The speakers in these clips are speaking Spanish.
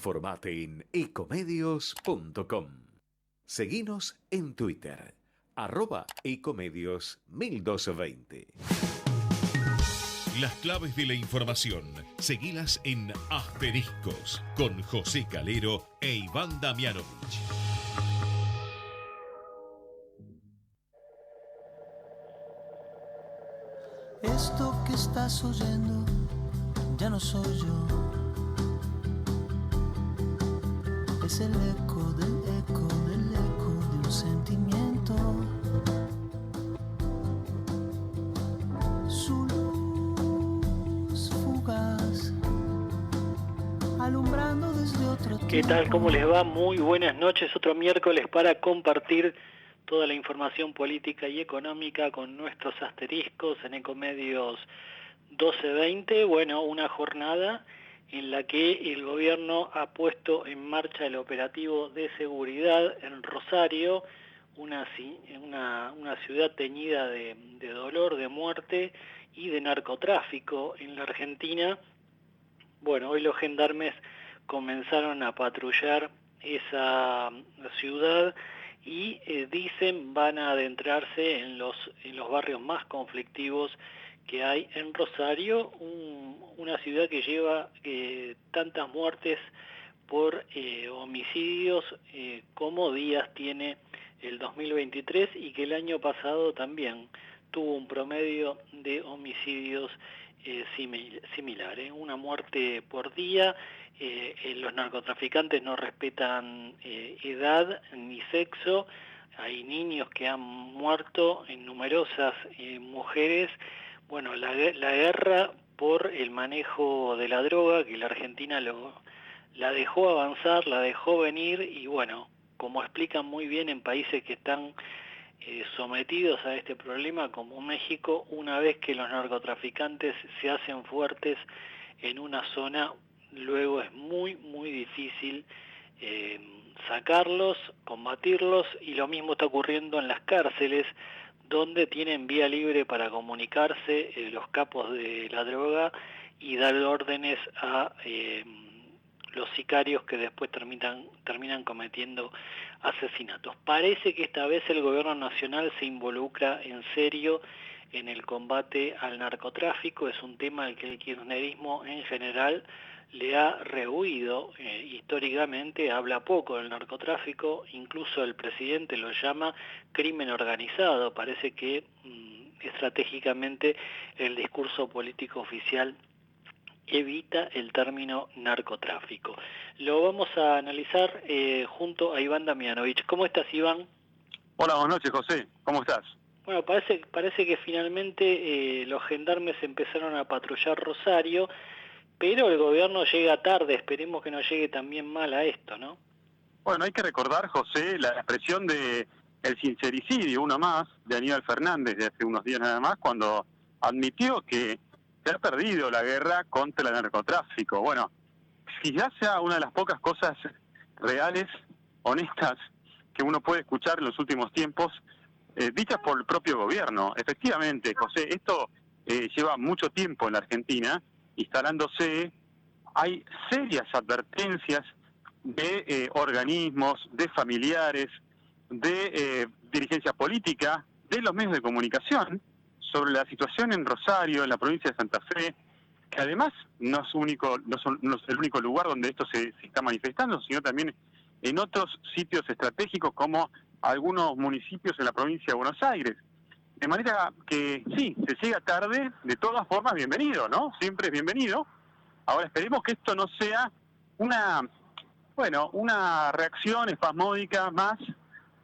Informate en ecomedios.com. Seguinos en Twitter, @ecomedios1220. Las claves de la información, seguilas en Asteriscos, con José Calero e Iván Damianovich. Esto que estás oyendo ya no soy yo. Es el eco del eco del eco de un sentimiento. Su luz fugaz, alumbrando desde otro tiempo. ¿Qué tal? ¿Cómo les va? Muy buenas noches. Otro miércoles para compartir toda la información política y económica con nuestros asteriscos en Ecomedios 1220. Bueno, una jornada en la que el gobierno ha puesto en marcha el operativo de seguridad en Rosario, una ciudad teñida de dolor, de muerte y de narcotráfico en la Argentina. Bueno, hoy los gendarmes comenzaron a patrullar esa ciudad y dicen van a adentrarse en los barrios más conflictivos que hay en Rosario, una ciudad que lleva tantas muertes por homicidios como días tiene el 2023 y que el año pasado también tuvo un promedio de homicidios similar, una muerte por día. Los narcotraficantes no respetan edad ni sexo. Hay niños que han muerto, en numerosas mujeres. Bueno, la guerra por el manejo de la droga, que la Argentina la dejó avanzar, la dejó venir, y bueno, como explican muy bien en países que están sometidos a este problema como México, una vez que los narcotraficantes se hacen fuertes en una zona, luego es muy muy difícil sacarlos, combatirlos, y lo mismo está ocurriendo en las cárceles, donde tienen vía libre para comunicarse los capos de la droga y dar órdenes a los sicarios que después terminan cometiendo asesinatos. Parece que esta vez el gobierno nacional se involucra en serio en el combate al narcotráfico. Es un tema al que el kirchnerismo en general le ha rehuido históricamente, habla poco del narcotráfico, incluso el presidente lo llama crimen organizado. Parece que estratégicamente el discurso político oficial evita el término narcotráfico. Lo vamos a analizar junto a Iván Damianovich. ¿Cómo estás, Iván? Hola, buenas noches, José. ¿Cómo estás? Bueno, parece que finalmente los gendarmes empezaron a patrullar Rosario, pero el gobierno llega tarde. Esperemos que no llegue también mal a esto, ¿no? Bueno, hay que recordar, José, la expresión de el sincericidio, uno más, de Aníbal Fernández, de hace unos días nada más, cuando admitió que se ha perdido la guerra contra el narcotráfico. Bueno, quizás sea una de las pocas cosas reales, honestas, que uno puede escuchar en los últimos tiempos, dichas por el propio gobierno. Efectivamente, José, esto lleva mucho tiempo en la Argentina instalándose. Hay serias advertencias de organismos, de familiares, de dirigencia política, de los medios de comunicación, sobre la situación en Rosario, en la provincia de Santa Fe, que además no es el único lugar donde esto se está manifestando, sino también en otros sitios estratégicos como algunos municipios en la provincia de Buenos Aires. De manera que sí, se llega tarde, de todas formas bienvenido, ¿no? Siempre es bienvenido. Ahora esperemos que esto no sea una reacción espasmódica más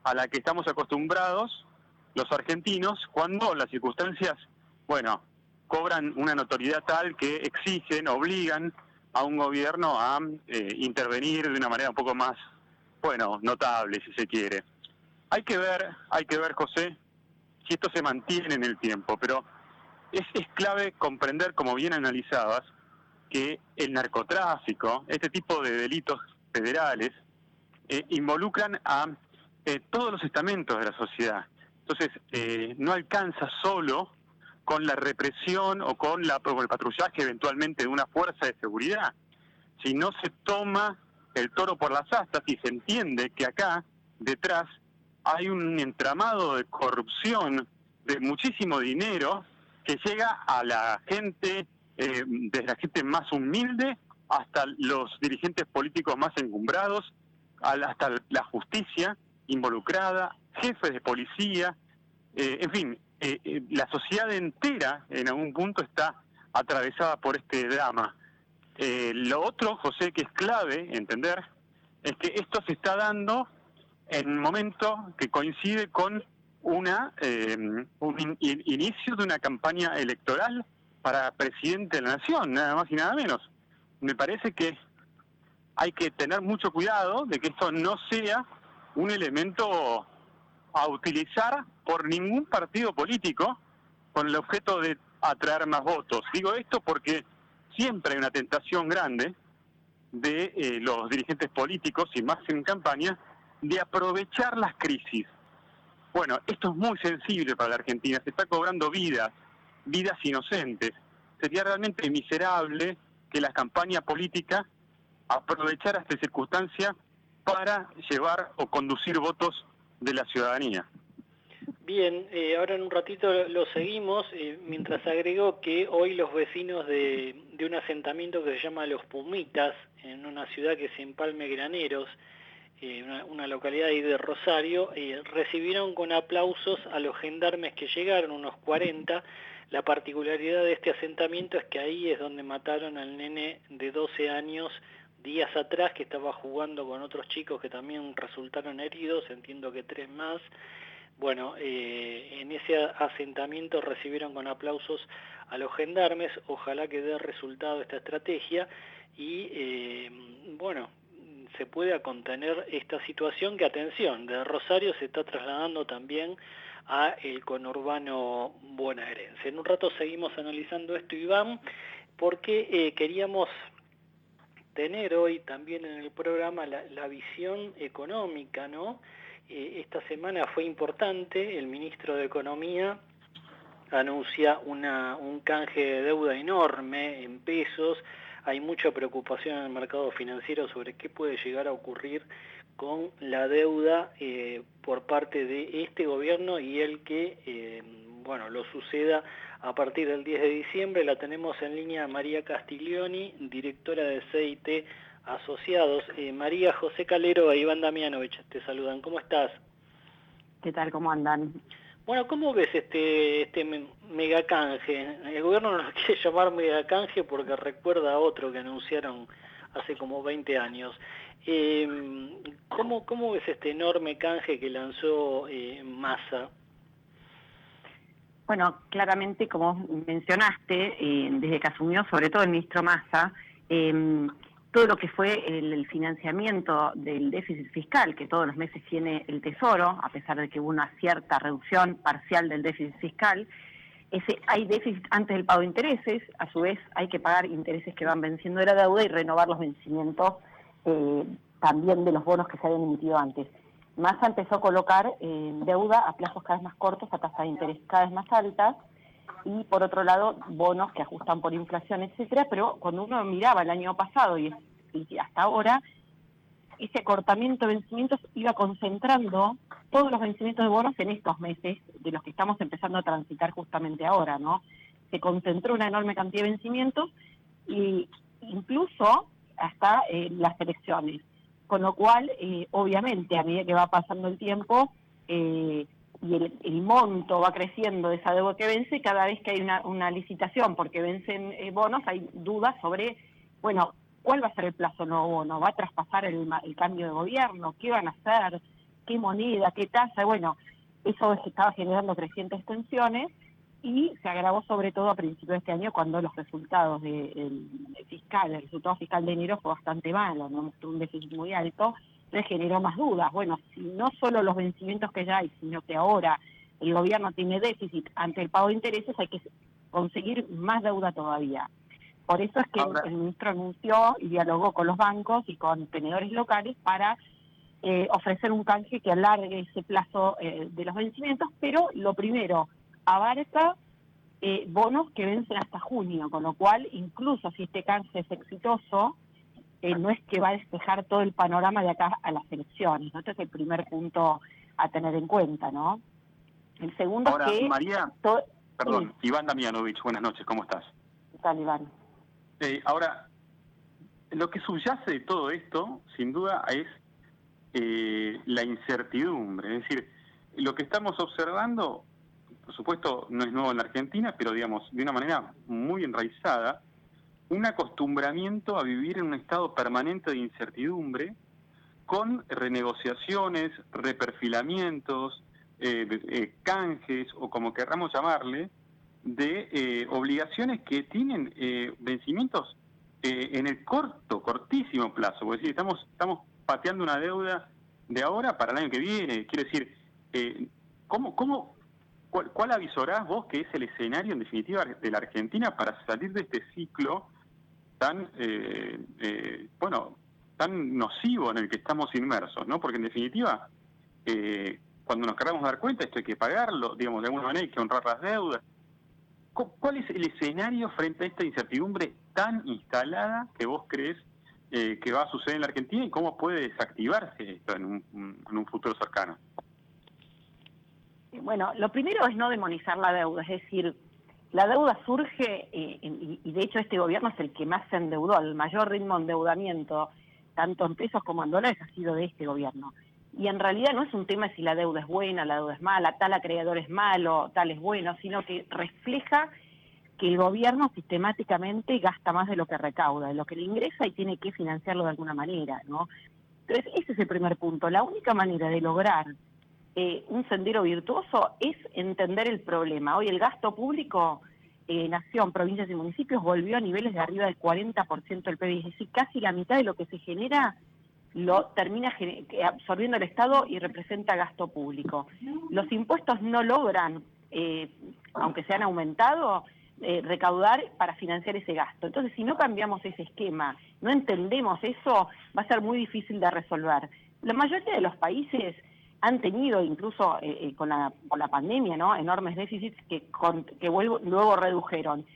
a la que estamos acostumbrados los argentinos cuando las circunstancias, cobran una notoriedad tal que exigen, obligan a un gobierno a intervenir de una manera un poco más, notable, si se quiere. Hay que ver, José, si esto se mantiene en el tiempo, pero es clave comprender, como bien analizabas, que el narcotráfico, este tipo de delitos federales, involucran a todos los estamentos de la sociedad. Entonces, no alcanza solo con la represión o con el patrullaje eventualmente de una fuerza de seguridad. Si no se toma el toro por las astas y se entiende que acá detrás hay un entramado de corrupción de muchísimo dinero que llega a la gente, desde la gente más humilde hasta los dirigentes políticos más encumbrados, hasta la justicia involucrada, jefes de policía, en fin, la sociedad entera en algún punto está atravesada por este drama. Lo otro, José, que es clave entender, es que esto se está dando en un momento que coincide con un inicio de una campaña electoral para presidente de la nación, nada más y nada menos. Me parece que hay que tener mucho cuidado de que esto no sea un elemento a utilizar por ningún partido político con el objeto de atraer más votos. Digo esto porque siempre hay una tentación grande de los dirigentes políticos, y más en campaña, de aprovechar las crisis. Bueno, esto es muy sensible para la Argentina, se está cobrando vidas inocentes. Sería realmente miserable que la campaña política aprovechara esta circunstancia para llevar o conducir votos de la ciudadanía. Bien, ahora en un ratito lo seguimos, mientras agregó que hoy los vecinos de un asentamiento que se llama Los Pumitas, en una ciudad que es Empalme Graneros, una localidad ahí de Rosario, recibieron con aplausos a los gendarmes que llegaron, unos 40. La particularidad de este asentamiento es que ahí es donde mataron al nene de 12 años días atrás, que estaba jugando con otros chicos que también resultaron heridos, entiendo que 3 más. Bueno, en ese asentamiento recibieron con aplausos a los gendarmes. Ojalá que dé resultado esta estrategia y, bueno, se pueda contener esta situación que, atención, de Rosario se está trasladando también a el conurbano bonaerense. En un rato seguimos analizando esto, Iván, porque queríamos tener hoy también en el programa la visión económica, ¿no? Esta semana fue importante, el ministro de Economía anuncia un canje de deuda enorme en pesos. Hay mucha preocupación en el mercado financiero sobre qué puede llegar a ocurrir con la deuda por parte de este gobierno y el que, bueno, lo suceda a partir del 10 de diciembre. La tenemos en línea María Castiglioni, directora de CIT Asociados. María, José Calero e Iván Damianovich te saludan. ¿Cómo estás? ¿Qué tal? ¿Cómo andan? Bueno, ¿cómo ves este megacanje? El gobierno no lo quiere llamar megacanje porque recuerda a otro que anunciaron hace como 20 años. ¿Cómo ves este enorme canje que lanzó Massa? Bueno, claramente, como mencionaste, desde que asumió, sobre todo el ministro Massa, todo lo que fue el financiamiento del déficit fiscal, que todos los meses tiene el Tesoro, a pesar de que hubo una cierta reducción parcial del déficit fiscal, hay déficit antes del pago de intereses, a su vez hay que pagar intereses que van venciendo de la deuda y renovar los vencimientos también de los bonos que se habían emitido antes. Massa empezó a colocar deuda a plazos cada vez más cortos, a tasas de interés cada vez más altas, y por otro lado bonos que ajustan por inflación, etcétera. Pero cuando uno miraba el año pasado y hasta ahora, ese acortamiento de vencimientos iba concentrando todos los vencimientos de bonos en estos meses, de los que estamos empezando a transitar justamente ahora, ¿no? Se concentró una enorme cantidad de vencimientos, y incluso hasta las elecciones. Con lo cual, obviamente, a medida que va pasando el tiempo y el monto va creciendo de esa deuda que vence, cada vez que hay una licitación porque vencen bonos, hay dudas sobre, bueno, ¿cuál va a ser el plazo del nuevo bono? ¿Va a traspasar el cambio de gobierno? ¿Qué van a hacer? ¿Qué moneda? ¿Qué tasa? Bueno, eso estaba generando crecientes tensiones y se agravó sobre todo a principios de este año cuando los resultados el resultado fiscal de enero fue bastante malo, no mostró un déficit muy alto, le generó más dudas. Bueno, si no solo los vencimientos que ya hay, sino que ahora el gobierno tiene déficit ante el pago de intereses, hay que conseguir más deuda todavía. Por eso es que el ministro anunció y dialogó con los bancos y con tenedores locales para ofrecer un canje que alargue ese plazo de los vencimientos, pero lo primero, abarca bonos que vencen hasta junio, con lo cual, incluso si este canje es exitoso, no es que va a despejar todo el panorama de acá a las elecciones, ¿no? Este es el primer punto a tener en cuenta, ¿no? El segundo Ahora, es que... María, perdón, Iván Damianovich, buenas noches, ¿cómo estás? ¿Qué tal, Iván? Ahora, lo que subyace de todo esto, sin duda, es la incertidumbre. Es decir, lo que estamos observando, por supuesto, no es nuevo en la Argentina, pero digamos, de una manera muy enraizada, un acostumbramiento a vivir en un estado permanente de incertidumbre, con renegociaciones, reperfilamientos, canjes, o como querramos llamarle, de obligaciones que tienen vencimientos en el cortísimo plazo. Es decir, estamos pateando una deuda de ahora para el año que viene. Quiere decir, ¿cuál avisorás vos que es el escenario, en definitiva, de la Argentina para salir de este ciclo tan, tan nocivo en el que estamos inmersos, ¿no? Porque, en definitiva, cuando nos queramos dar cuenta, esto hay que pagarlo, digamos, de alguna manera hay que honrar las deudas. ¿Cuál es el escenario frente a esta incertidumbre tan instalada que vos crees que va a suceder en la Argentina y cómo puede desactivarse esto en un futuro cercano? Bueno, lo primero es no demonizar la deuda, es decir, la deuda surge, y de hecho este gobierno es el que más se endeudó, el mayor ritmo de endeudamiento, tanto en pesos como en dólares, ha sido de este gobierno. Y en realidad no es un tema si la deuda es buena, la deuda es mala, tal acreedor es malo, tal es bueno, sino que refleja que el gobierno sistemáticamente gasta más de lo que recauda, de lo que le ingresa y tiene que financiarlo de alguna manera, ¿no? Entonces ese es el primer punto. La única manera de lograr un sendero virtuoso es entender el problema. Hoy el gasto público, nación, provincias y municipios, volvió a niveles de arriba del 40% del PIB, es decir, casi la mitad de lo que se genera lo termina absorbiendo el Estado y representa gasto público. Los impuestos no logran, aunque se han aumentado, recaudar para financiar ese gasto. Entonces, si no cambiamos ese esquema, no entendemos eso, va a ser muy difícil de resolver. La mayoría de los países han tenido, incluso con la pandemia, ¿no?, enormes déficits que luego redujeron.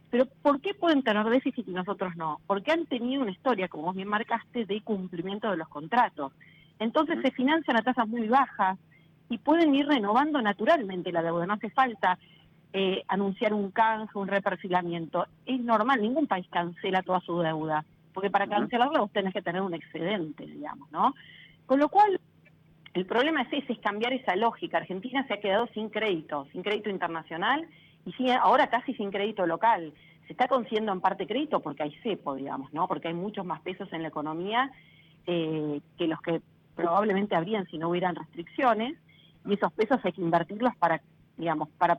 Pero ¿por qué pueden tener déficit y nosotros no? Porque han tenido una historia, como vos bien marcaste, de cumplimiento de los contratos. Entonces se financian a tasas muy bajas y pueden ir renovando naturalmente la deuda. No hace falta anunciar un canje, un reperfilamiento. Es normal, ningún país cancela toda su deuda, porque para cancelarla vos tenés que tener un excedente, digamos, ¿no? Con lo cual, el problema es ese, es cambiar esa lógica. Argentina se ha quedado sin crédito internacional, y ahora casi sin crédito local. Se está consiguiendo en parte crédito porque hay cepo, digamos, ¿no? Porque hay muchos más pesos en la economía que los que probablemente habrían si no hubieran restricciones, y esos pesos hay que invertirlos para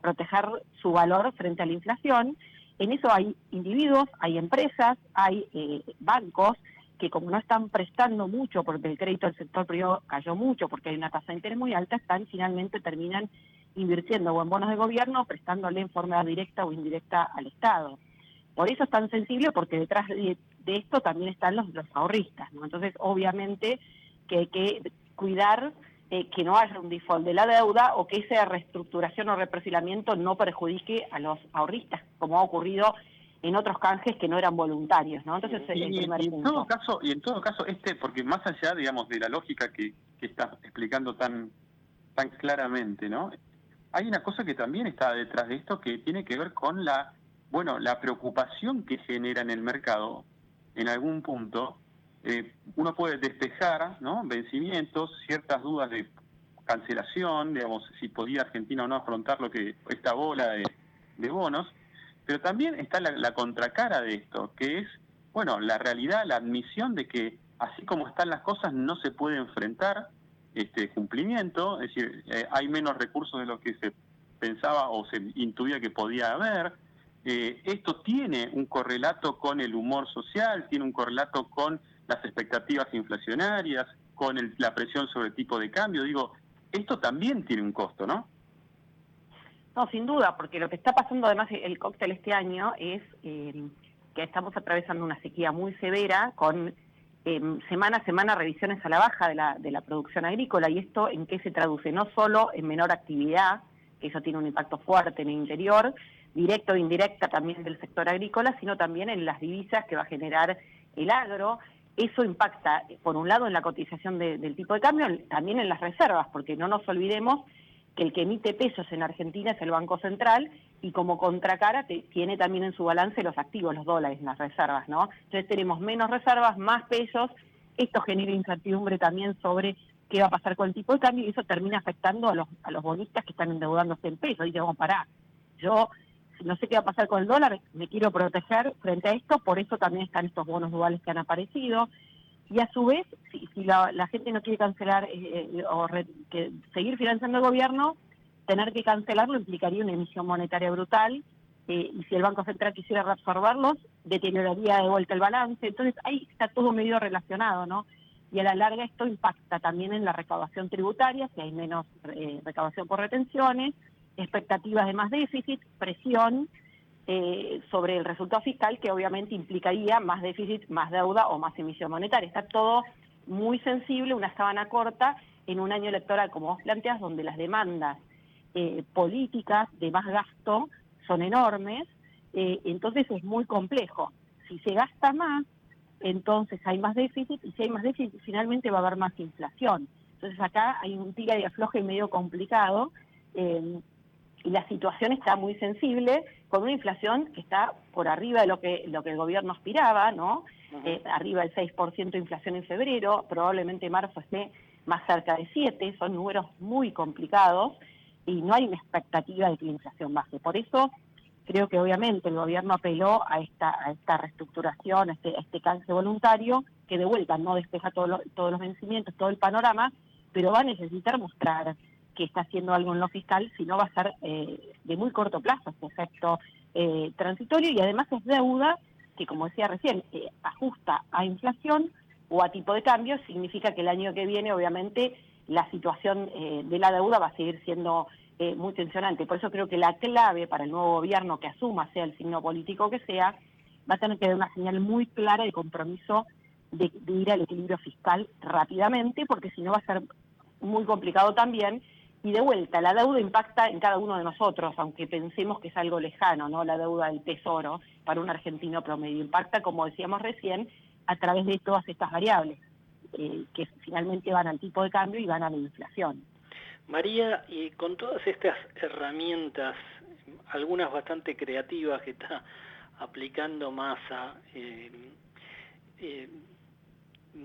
proteger su valor frente a la inflación. En eso hay individuos, hay empresas, hay bancos que, como no están prestando mucho porque el crédito del sector privado cayó mucho porque hay una tasa de interés muy alta, terminan invirtiendo o en bonos de gobierno, prestándole en forma directa o indirecta al Estado. Por eso es tan sensible, porque detrás de esto también están los ahorristas, ¿no? Entonces, obviamente, que hay que cuidar que no haya un default de la deuda, o que esa reestructuración o reperfilamiento no perjudique a los ahorristas, como ha ocurrido en otros canjes que no eran voluntarios, ¿no? Entonces, el primer punto. En todo caso, porque más allá, digamos, de la lógica que estás explicando tan claramente, ¿no?, hay una cosa que también está detrás de esto, que tiene que ver con la preocupación que genera en el mercado. En algún punto, uno puede despejar, ¿no?, vencimientos, ciertas dudas de cancelación, digamos, si podía Argentina o no afrontar esta bola de bonos, pero también está la contracara de esto, que es, la realidad, la admisión de que así como están las cosas no se puede enfrentar este cumplimiento, es decir, hay menos recursos de lo que se pensaba o se intuía que podía haber. Esto tiene un correlato con el humor social, tiene un correlato con las expectativas inflacionarias, con la presión sobre el tipo de cambio. Digo, esto también tiene un costo, ¿no? No, sin duda, porque lo que está pasando además el cóctel este año es que estamos atravesando una sequía muy severa, con semana a semana revisiones a la baja de la producción agrícola. ¿Y esto en qué se traduce? No solo en menor actividad, que eso tiene un impacto fuerte en el interior, directa o indirecta también del sector agrícola, sino también en las divisas que va a generar el agro, eso impacta, por un lado, en la cotización del tipo de cambio, también en las reservas, porque no nos olvidemos que el que emite pesos en Argentina es el Banco Central, y como contracara tiene también en su balance los activos, los dólares, las reservas, ¿no? Entonces tenemos menos reservas, más pesos, esto genera incertidumbre también sobre qué va a pasar con el tipo de cambio, y eso termina afectando a los bonistas que están endeudándose en pesos. Y vamos, pará, yo no sé qué va a pasar con el dólar, me quiero proteger frente a esto, por eso también están estos bonos duales que han aparecido. Y a su vez, si la gente no quiere cancelar seguir financiando el gobierno, tener que cancelarlo implicaría una emisión monetaria brutal, y si el Banco Central quisiera reabsorberlos, deterioraría de vuelta el balance. Entonces ahí está todo medio relacionado, ¿no? Y a la larga esto impacta también en la recaudación tributaria, si hay menos recaudación por retenciones, expectativas de más déficit, presión sobre el resultado fiscal, que obviamente implicaría más déficit, más deuda o más emisión monetaria. Está todo muy sensible, una sábana corta, en un año electoral, como vos planteas, donde las demandas políticas de más gasto son enormes, entonces es muy complejo. Si se gasta más, entonces hay más déficit, y si hay más déficit, finalmente va a haber más inflación. Entonces acá hay un tira y afloje medio complicado, y la situación está muy sensible, con una inflación que está por arriba de lo que el gobierno aspiraba, ¿no? Arriba del 6% de inflación en febrero, probablemente marzo esté más cerca de 7%, son números muy complicados, y no hay una expectativa de que la inflación baje. Por eso creo que obviamente el gobierno apeló a esta reestructuración, a este canje voluntario, que de vuelta no despeja todos los vencimientos, todo el panorama, pero va a necesitar mostrar que está haciendo algo en lo fiscal, si no va a ser de muy corto plazo este efecto transitorio, y además es deuda que, como decía recién, ajusta a inflación o a tipo de cambio. Significa que el año que viene, obviamente, la situación de la deuda va a seguir siendo muy tensionante. Por eso creo que la clave para el nuevo gobierno que asuma, sea el signo político que sea, va a tener que dar una señal muy clara de compromiso de ir al equilibrio fiscal rápidamente, porque si no va a ser muy complicado también. Y de vuelta, la deuda impacta en cada uno de nosotros, aunque pensemos que es algo lejano, ¿no? La deuda del tesoro para un argentino promedio impacta, como decíamos recién, a través de todas estas variables, que finalmente van al tipo de cambio y van a la inflación. María, y con todas estas herramientas, algunas bastante creativas que está aplicando Massa,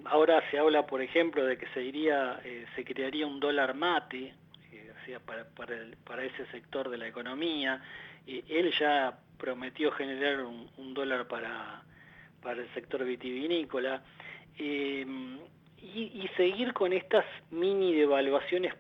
ahora se habla, por ejemplo, de que se crearía un dólar mate, para ese sector de la economía. Él ya prometió generar un dólar para el sector vitivinícola, y seguir con estas mini devaluaciones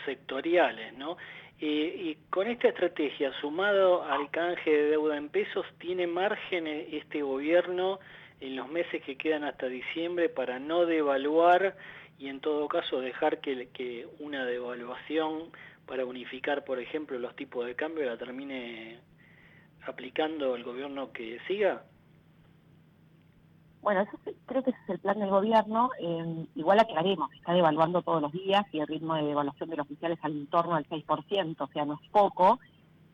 sectoriales, ¿no? Y con esta estrategia, sumado al canje de deuda en pesos, ¿tiene margen este gobierno en los meses que quedan hasta diciembre para no devaluar y en todo caso dejar que una devaluación para unificar, por ejemplo, los tipos de cambio la termine aplicando el gobierno que siga? Bueno, creo que ese es el plan del gobierno. Igual aclaremos, está devaluando todos los días y el ritmo de devaluación de los oficiales al entorno del 6%, o sea, no es poco.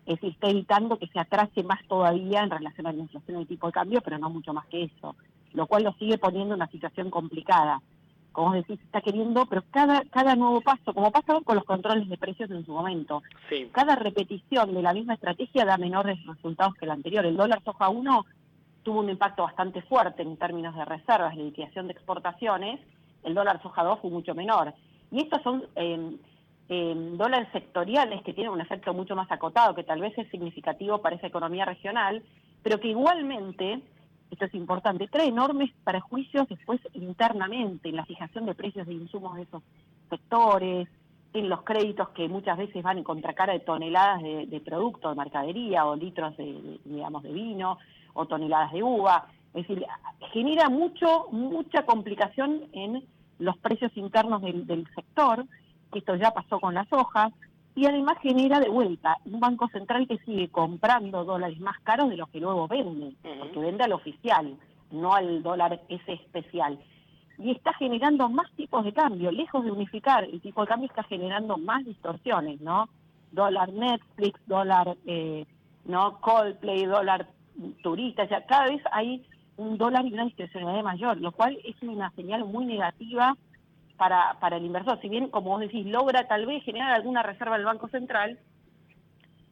Es decir, está evitando que se atrase más todavía en relación a la inflación del tipo de cambio, pero no mucho más que eso, lo cual lo sigue poniendo en una situación complicada. Como decís, está queriendo, pero cada nuevo paso, como pasó con los controles de precios en su momento, sí, cada repetición de la misma estrategia da menores resultados que la anterior. El dólar soja 1 tuvo un impacto bastante fuerte en términos de reservas, de liquidación de exportaciones. El dólar soja 2 fue mucho menor. Y estos son dólares sectoriales que tienen un efecto mucho más acotado, que tal vez es significativo para esa economía regional, pero que igualmente, esto es importante, trae enormes perjuicios después internamente en la fijación de precios de insumos de esos sectores, en los créditos que muchas veces van en contracara de toneladas de producto, de mercadería, o litros digamos, de vino, o toneladas de uva. Es decir, genera mucha complicación en los precios internos del sector, que esto ya pasó con las hojas, y además genera de vuelta un banco central que sigue comprando dólares más caros de los que luego vende, porque vende al oficial, no al dólar ese especial. Y está generando más tipos de cambio, lejos de unificar el tipo de cambio, está generando más distorsiones, ¿no? Dólar Netflix, dólar no Coldplay, dólar turista, ya cada vez hay un dólar y una discrecionalidad mayor, lo cual es una señal muy negativa para el inversor. Si bien, como vos decís, logra tal vez generar alguna reserva del Banco Central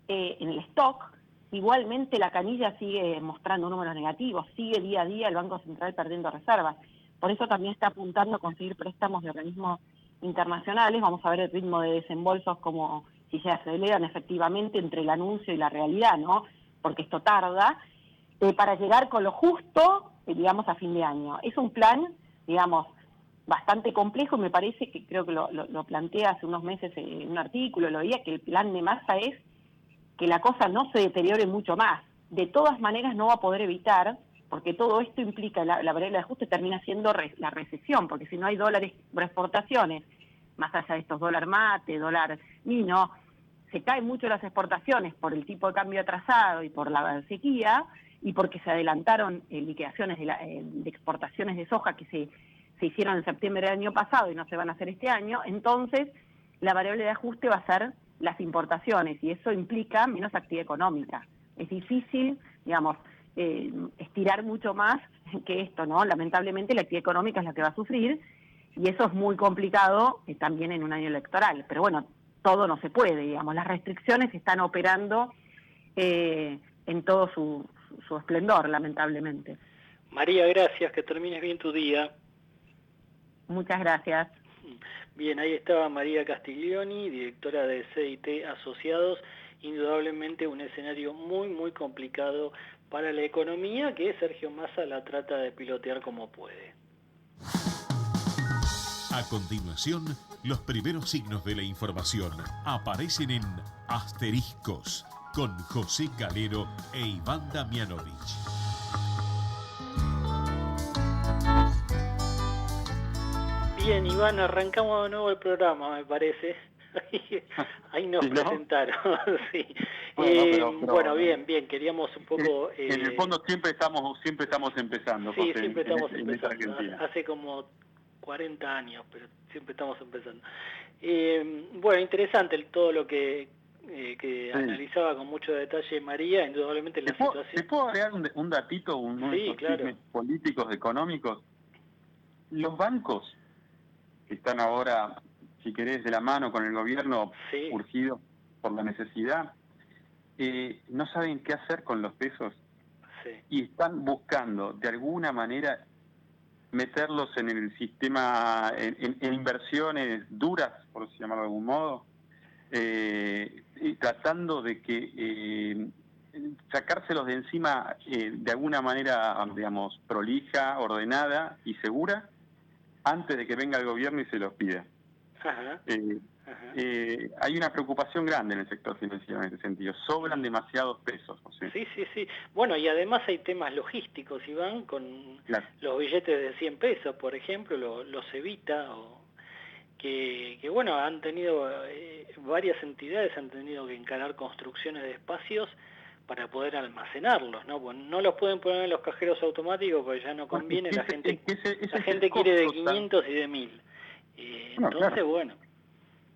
en el stock, igualmente la canilla sigue mostrando números negativos, sigue día a día el Banco Central perdiendo reservas. Por eso también está apuntando a conseguir préstamos de organismos internacionales. Vamos a ver el ritmo de desembolsos, como si se aceleran efectivamente entre el anuncio y la realidad, ¿no? Porque esto tarda, para llegar con lo justo, digamos, a fin de año. Es un plan, digamos, bastante complejo, me parece que creo que lo planteé hace unos meses en un artículo, lo veía, que el plan de Massa es que la cosa no se deteriore mucho más. De todas maneras no va a poder evitar, porque todo esto implica, la variable de ajuste termina siendo la recesión, porque si no hay dólares por exportaciones, más allá de estos dólar mate, dólar mino, se caen mucho las exportaciones por el tipo de cambio atrasado y por la sequía, y porque se adelantaron liquidaciones de exportaciones de soja que se hicieron en septiembre del año pasado y no se van a hacer este año. Entonces la variable de ajuste va a ser las importaciones, y eso implica menos actividad económica. Es difícil, digamos, estirar mucho más que esto, ¿no? Lamentablemente la actividad económica es la que va a sufrir, y eso es muy complicado también en un año electoral. Pero bueno, todo no se puede, digamos, las restricciones están operando en todo su esplendor, lamentablemente. María, gracias, que termines bien tu día. Muchas gracias. Bien, ahí estaba María Castiglioni, directora de CIT Asociados. Indudablemente un escenario muy, muy complicado para la economía, que Sergio Massa la trata de pilotear como puede. A continuación, los primeros signos de la información aparecen en Asteriscos, con José Calero e Iván Damianovich. Bien, Iván, arrancamos de nuevo el programa, me parece. Ahí nos presentaron, sí. Bueno, bien, queríamos un poco... en el fondo siempre estamos empezando, sí, José, siempre estamos en empezando. Argentina. Hace como 40 años, pero siempre estamos empezando. Bueno, interesante todo lo que Sí. analizaba con mucho detalle María, indudablemente la situación... ¿Te puedo agregar un datito, uno de Sí, esos claro. chismes políticos, económicos? Los bancos que están ahora, si querés, de la mano con el gobierno, Sí. urgidos por la necesidad, no saben qué hacer con los pesos, Sí. y están buscando de alguna manera meterlos en el sistema, en inversiones duras, por llamarlo de algún modo, y tratando de que sacárselos de encima de alguna manera, digamos, prolija, ordenada y segura, antes de que venga el gobierno y se los pida. Ajá. Hay una preocupación grande en el sector financiero en ese sentido. Sobran demasiados pesos, José. Sí. Bueno, y además hay temas logísticos, Iván, con Claro. los billetes de 100 pesos, por ejemplo, los Evita, que bueno, han tenido, varias entidades han tenido que encarar construcciones de espacios para poder almacenarlos, ¿no? Bueno, no los pueden poner en los cajeros automáticos porque ya no conviene, la gente quiere de 500 y de 1000. Entonces, claro. Bueno.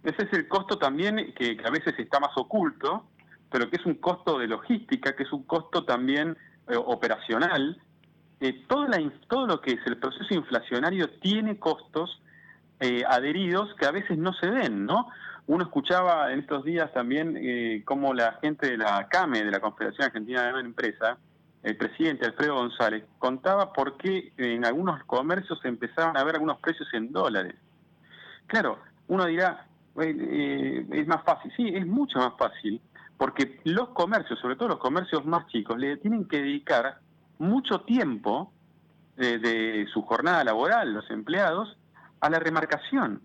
Ese es el costo también que a veces está más oculto, pero que es un costo de logística, que es un costo también operacional. Todo lo que es el proceso inflacionario tiene costos adheridos que a veces no se ven, ¿no? Uno escuchaba en estos días también cómo la gente de la CAME, de la Confederación Argentina de Empresa, el presidente Alfredo González, contaba por qué en algunos comercios se empezaban a ver algunos precios en dólares. Claro, uno dirá, es más fácil. Sí, es mucho más fácil, porque los comercios, sobre todo los comercios más chicos, le tienen que dedicar mucho tiempo de su jornada laboral, los empleados, a la remarcación.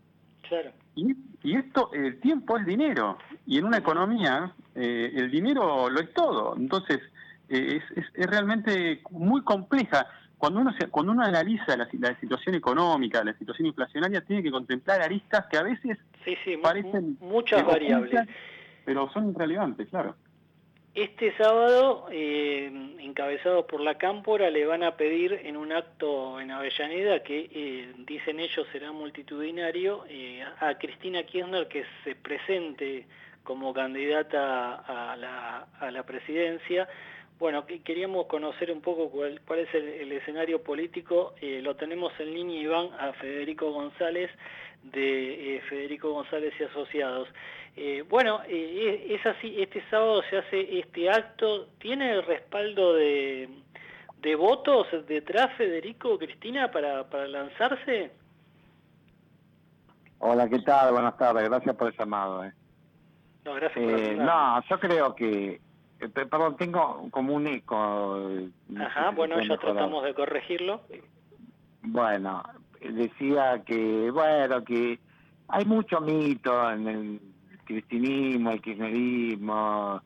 Claro. Y esto, el tiempo es dinero, y en una economía el dinero lo es todo. Entonces, es realmente muy compleja. Cuando uno analiza la situación económica, la situación inflacionaria, tiene que contemplar aristas que a veces parecen muchas variables, ocultas, pero son irrelevantes, claro. Este sábado, encabezados por la Cámpora, le van a pedir en un acto en Avellaneda, que dicen ellos será multitudinario, a Cristina Kirchner que se presente como candidata a la presidencia, Bueno, queríamos conocer un poco cuál es el escenario político. Lo tenemos en línea, Iván, a Federico González, de Federico González y Asociados. Es así, este sábado se hace este acto. ¿Tiene el respaldo de votos detrás, Federico, Cristina, para lanzarse? Hola, ¿qué tal? Buenas tardes, gracias por el llamado. No, gracias por atenderme. No, yo creo que... perdón, tengo como un eco. Ajá, bueno, ya tratamos de corregirlo. Bueno, decía que, que hay mucho mito en el cristinismo, el kirchnerismo,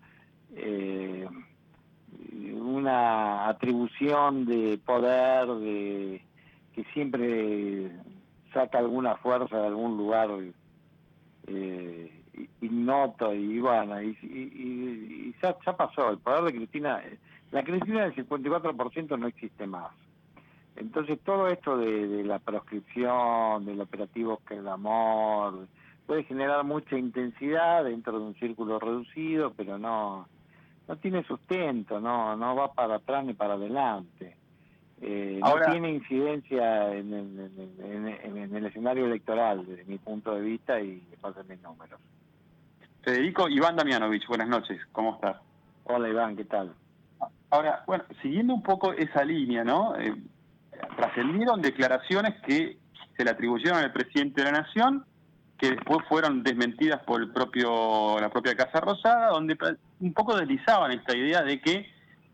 una atribución de poder que siempre saca alguna fuerza de algún lugar ignoto, y bueno, y ya pasó. El poder de Cristina, la Cristina del 54% no existe más. Entonces todo esto de la proscripción, del operativo que el amor, puede generar mucha intensidad dentro de un círculo reducido, pero no tiene sustento, no va para atrás ni para adelante. Ahora, no tiene incidencia en el escenario electoral, desde mi punto de vista, y me pasan mis números. Federico, Iván Damianovich, buenas noches, ¿cómo estás? Hola Iván, ¿qué tal? Ahora, bueno, siguiendo un poco esa línea, ¿no? Trascendieron declaraciones que se le atribuyeron al presidente de la Nación, que después fueron desmentidas por la propia Casa Rosada, donde un poco deslizaban esta idea de que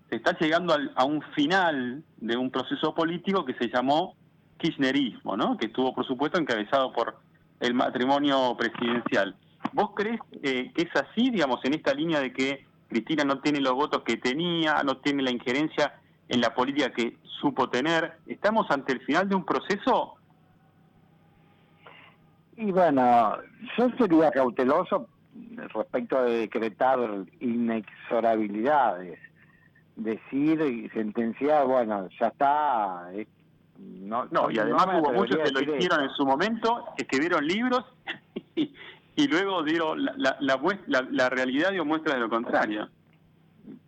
se está llegando a un final de un proceso político que se llamó kirchnerismo, ¿no? Que estuvo, por supuesto, encabezado por el matrimonio presidencial. ¿Vos crees que es así, digamos, en esta línea de que Cristina no tiene los votos que tenía, no tiene la injerencia en la política que supo tener? ¿Estamos ante el final de un proceso? Y bueno, yo sería cauteloso respecto de decretar inexorabilidades. Decir y sentenciar, bueno, ya está. No, y además hubo muchos que lo hicieron en su momento, escribieron libros y luego dieron la realidad dio muestra de lo contrario.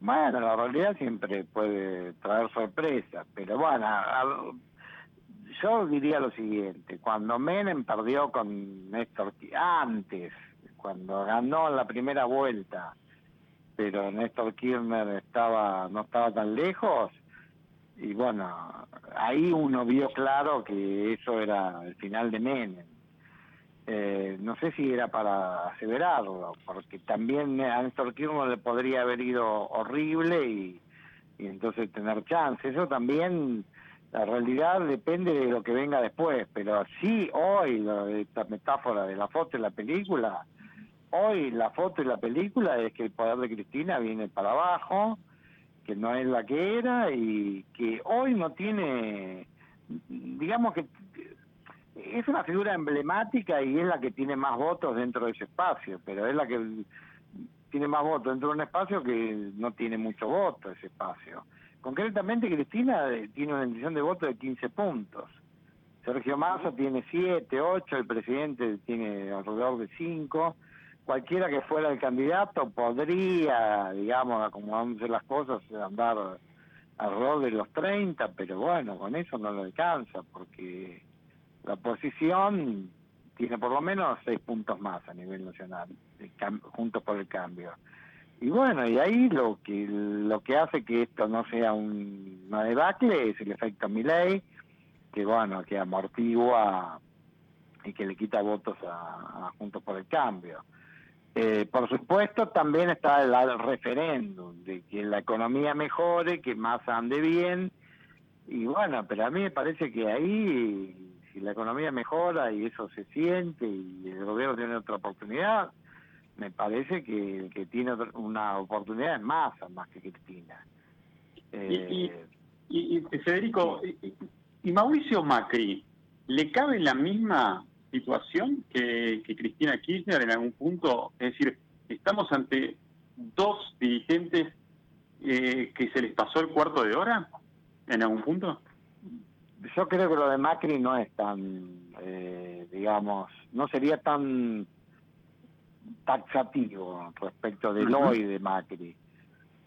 Bueno, la realidad siempre puede traer sorpresas, pero bueno, yo diría lo siguiente: cuando Menem perdió con Néstor, antes, cuando ganó en la primera vuelta, pero Néstor Kirchner no estaba tan lejos, y bueno, ahí uno vio claro que eso era el final de Menem. No sé si era para aseverarlo, porque también a Néstor Kirchner le podría haber ido horrible y entonces tener chance. Eso también, la realidad depende de lo que venga después, pero sí, hoy, esta metáfora de la foto y la película, hoy la foto y la película es que el poder de Cristina viene para abajo, que no es la que era, y que hoy no tiene, digamos que es una figura emblemática y es la que tiene más votos dentro de ese espacio, pero es la que tiene más votos dentro de un espacio que no tiene mucho voto ese espacio. Concretamente, Cristina tiene una intención de voto de 15 puntos. Sergio Massa tiene 7, 8, el presidente tiene alrededor de 5. Cualquiera que fuera el candidato podría, digamos, acomodándose las cosas, andar alrededor de los 30, pero bueno, con eso no lo alcanza, porque la oposición tiene por lo menos 6 puntos más a nivel nacional, Juntos por el Cambio. Y bueno, y ahí lo que hace que esto no sea una debacle es el efecto Milei, que bueno, que amortigua y que le quita votos a Juntos por el Cambio. Por supuesto, también está el referéndum, de que la economía mejore, que Massa ande bien, y bueno, pero a mí me parece que ahí, si la economía mejora y eso se siente y el gobierno tiene otra oportunidad, me parece que el que tiene una oportunidad es Massa, más que Cristina. Y Federico, ¿y Mauricio Macri le cabe en la misma situación que Cristina Kirchner en algún punto? Es decir, ¿estamos ante dos dirigentes que se les pasó el cuarto de hora en algún punto? Yo creo que lo de Macri no es tan, digamos, no sería tan taxativo respecto del hoy de Macri.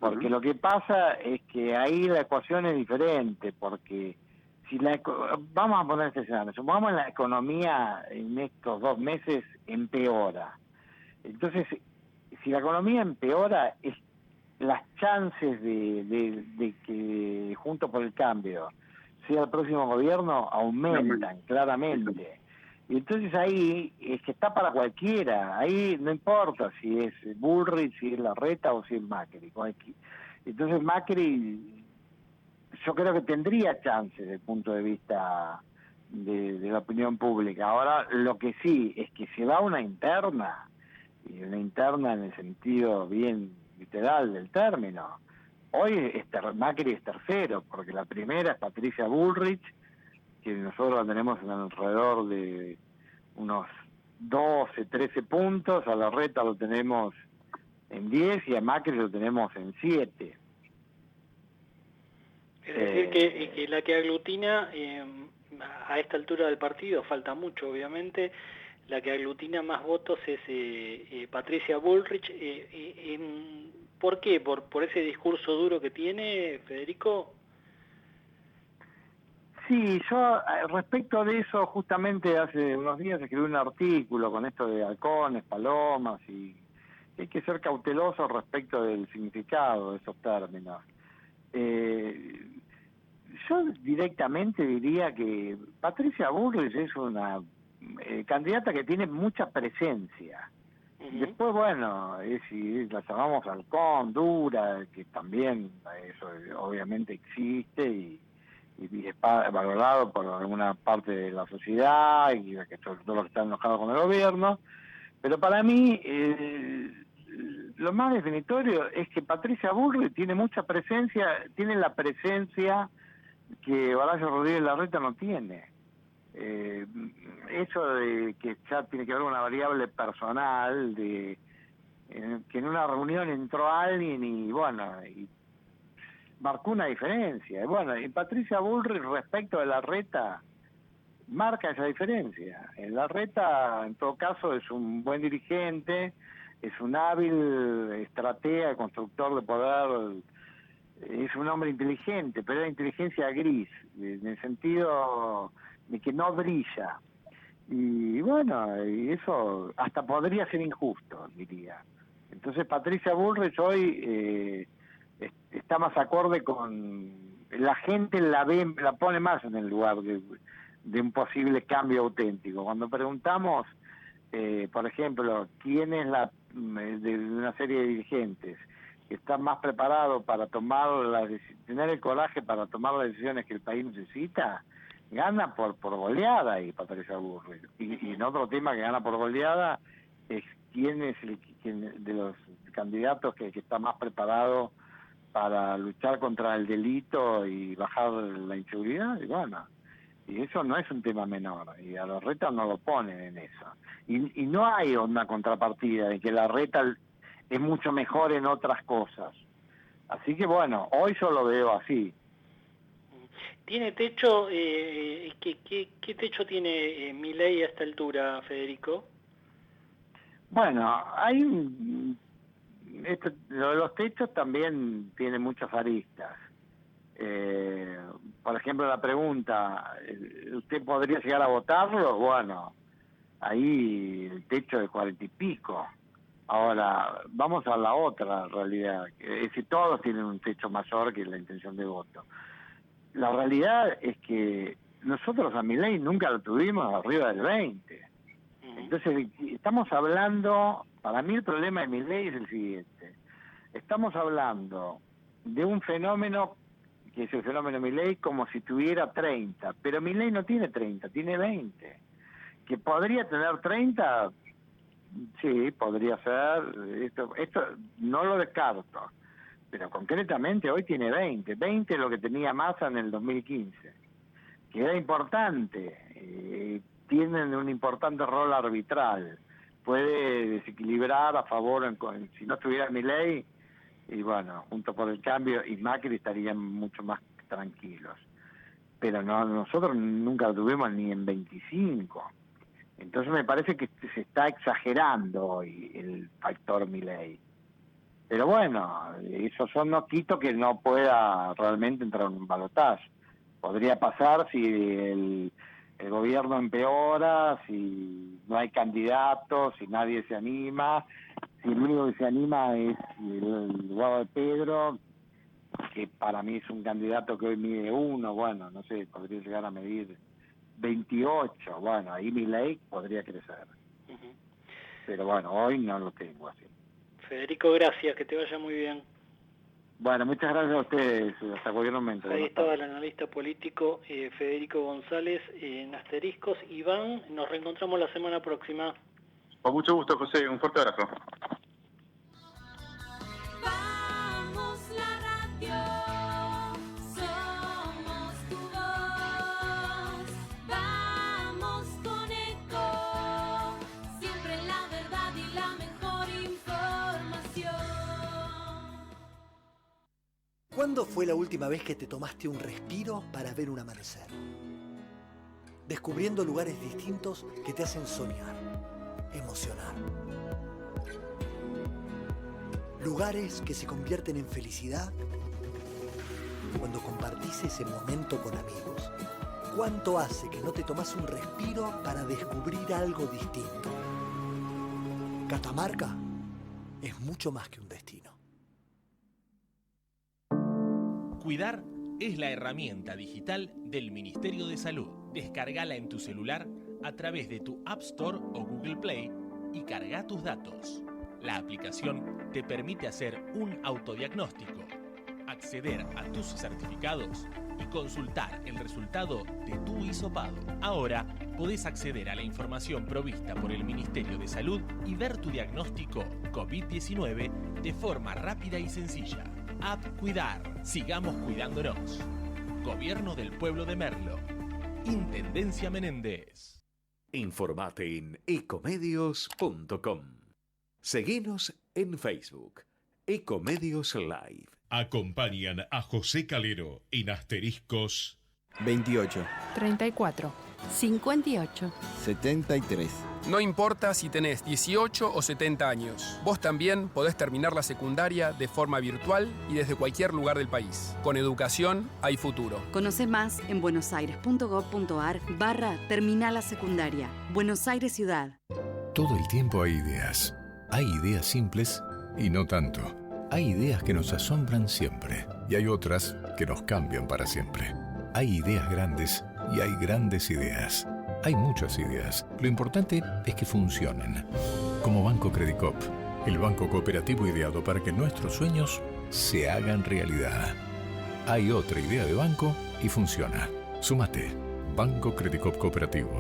Porque lo que pasa es que ahí la ecuación es diferente, porque si vamos a poner este escenario, supongamos la economía en estos 2 meses empeora. Entonces, si la economía empeora, las chances de que Juntos por el Cambio sea el próximo gobierno aumentan claramente. Y entonces ahí es que está para cualquiera, ahí no importa si es Bullrich, si es Larreta o si es Macri. Entonces Macri, yo creo que tendría chances desde el punto de vista de la opinión pública. Ahora, lo que sí es que se va una interna, y una interna en el sentido bien literal del término. Hoy Macri es tercero, porque la primera es Patricia Bullrich, que nosotros la tenemos en alrededor de unos 12, 13 puntos, a Larreta lo tenemos en 10 y a Macri lo tenemos en 7. Es decir, que la que aglutina, a esta altura del partido, falta mucho obviamente, la que aglutina más votos es Patricia Bullrich. ¿Por qué? ¿Por ese discurso duro que tiene, Federico? Sí, yo respecto de eso, justamente hace unos días escribí un artículo con esto de halcones, palomas, y hay que ser cauteloso respecto del significado de esos términos. Yo directamente diría que Patricia Bullrich es una candidata que tiene mucha presencia. Después, bueno, si la llamamos halcón, dura, que también eso obviamente existe y es valorado por alguna parte de la sociedad y que sobre todo los que están enojados con el gobierno, pero para mí lo más definitorio es que Patricia Bullrich tiene mucha presencia, tiene la presencia que Horacio Rodríguez Larreta no tiene. Eso de que ya tiene que ver con una variable personal, que en una reunión entró alguien y marcó una diferencia. Y Patricia Bullrich respecto de Larreta marca esa diferencia. Larreta, en todo caso, es un buen dirigente, es un hábil estratega, constructor de poder, es un hombre inteligente, pero es inteligencia gris, en el sentido de que no brilla. Y eso hasta podría ser injusto, diría. Entonces Patricia Bullrich hoy está más acorde con la gente, la pone más en el lugar de un posible cambio auténtico. Cuando preguntamos, por ejemplo, quién es de una serie de dirigentes que está más preparado para tener el coraje para tomar las decisiones que el país necesita, gana por goleada y Patricia Bullrich. Y en otro tema que gana por goleada es quién es quién de los candidatos que está más preparado para luchar contra el delito y bajar la inseguridad, y eso no es un tema menor, y a Larreta no lo ponen en eso. Y no hay una contrapartida de que Larreta es mucho mejor en otras cosas. Así que hoy yo lo veo así. ¿Tiene techo? ¿Qué techo tiene Milei a esta altura, Federico? Lo de los techos también tiene muchas aristas. Por ejemplo, la pregunta, ¿usted podría llegar a votarlo? Ahí el techo de 40 y pico. Ahora, vamos a la otra realidad, es que todos tienen un techo mayor que la intención de voto. La realidad es que nosotros a Milei nunca lo tuvimos arriba del 20. Entonces, estamos hablando, para mí el problema de Milei es el siguiente. Estamos hablando de un fenómeno que es el fenómeno Milei como si tuviera 30, pero Milei no tiene 30, tiene 20. ¿Que podría tener 30? Sí, podría ser. Esto no lo descarto, pero concretamente hoy tiene 20. 20 es lo que tenía Massa en el 2015, que era importante. Tienen un importante rol arbitral. Puede desequilibrar a favor, si no estuviera Milei, y Juntos por el Cambio y Macri estarían mucho más tranquilos. Pero nosotros nunca lo tuvimos ni en 25. Entonces me parece que se está exagerando hoy el factor Milei. Pero bueno, eso no quito que no pueda realmente entrar en un balotaje. Podría pasar si el gobierno empeora, si no hay candidatos, si nadie se anima, si el único que se anima es el Guado de Pedro, que para mí es un candidato que hoy mide 1, bueno, no sé, podría llegar a medir 28, bueno, ahí Milei podría crecer. Ujú. Pero bueno, hoy no lo tengo así. Federico, gracias, que te vaya muy bien. Bueno, muchas gracias a ustedes, hasta cualquier momento. Ahí estaba el analista político Federico González en Asteriscos. Iván, nos reencontramos la semana próxima. Con mucho gusto, José, un fuerte abrazo. Vamos la radio, somos tu voz. Vamos con Eco, siempre la verdad y la mejor información. ¿Cuándo fue la última vez que te tomaste un respiro para ver un amanecer? Descubriendo lugares distintos que te hacen soñar, emocionar. Lugares que se convierten en felicidad cuando compartís ese momento con amigos. ¿Cuánto hace que no te tomás un respiro para descubrir algo distinto? Catamarca es mucho más que un destino. Cuidar es la herramienta digital del Ministerio de Salud. Descárgala en tu celular a través de tu App Store o Google Play y carga tus datos. La aplicación te permite hacer un autodiagnóstico, acceder a tus certificados y consultar el resultado de tu hisopado. Ahora podés acceder a la información provista por el Ministerio de Salud y ver tu diagnóstico COVID-19 de forma rápida y sencilla. App Cuidar. Sigamos cuidándonos. Gobierno del Pueblo de Merlo. Intendencia Menéndez. Informate en ecomedios.com. Seguinos en Facebook. Ecomedios Live. Acompañan a José Calero en Asteriscos 28, 34, 58, 73. No importa si tenés 18 o 70 años, vos también podés terminar la secundaria de forma virtual y desde cualquier lugar del país. Con educación hay futuro. Conoce más en buenosaires.gov.ar/terminal la secundaria. Buenos Aires Ciudad. Todo el tiempo hay ideas. Hay ideas simples y no tanto. Hay ideas que nos asombran siempre y hay otras que nos cambian para siempre. Hay ideas grandes y hay grandes ideas. Hay muchas ideas. Lo importante es que funcionen. Como Banco Credicop, el banco cooperativo ideado para que nuestros sueños se hagan realidad. Hay otra idea de banco y funciona. Súmate. Banco Credicop Cooperativo.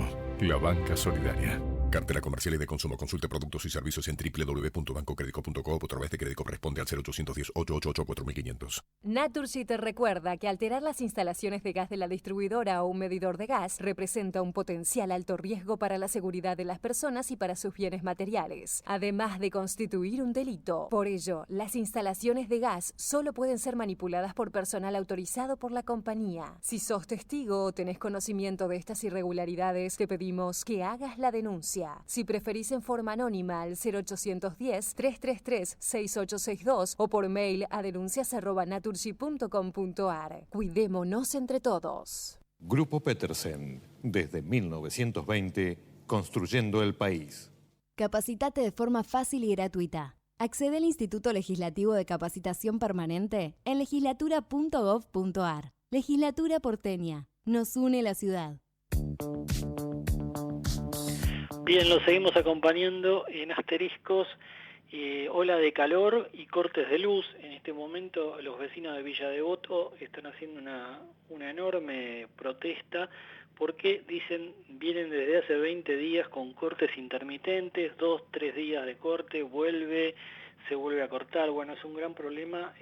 La banca solidaria. Cartera comercial y de consumo. Consulte productos y servicios en www.bancocredico.com o a través de Credicop. Responde al 0810-888-4500. Naturgy te recuerda que alterar las instalaciones de gas de la distribuidora o un medidor de gas representa un potencial alto riesgo para la seguridad de las personas y para sus bienes materiales, además de constituir un delito. Por ello, las instalaciones de gas solo pueden ser manipuladas por personal autorizado por la compañía. Si sos testigo o tenés conocimiento de estas irregularidades, te pedimos que hagas la denuncia. Si preferís en forma anónima al 0810-333-6862 o por mail a denuncias@naturgy.com.ar. Cuidémonos entre todos. Grupo Petersen, desde 1920, construyendo el país. Capacitate de forma fácil y gratuita. Accede al Instituto Legislativo de Capacitación Permanente en legislatura.gov.ar. Legislatura porteña. Nos une la ciudad. Bien, lo seguimos acompañando en Asteriscos, ola de calor y cortes de luz. En este momento los vecinos de Villa Devoto están haciendo una enorme protesta porque dicen vienen desde hace 20 días con cortes intermitentes, 2-3 días de corte, se vuelve a cortar. Bueno, es un gran problema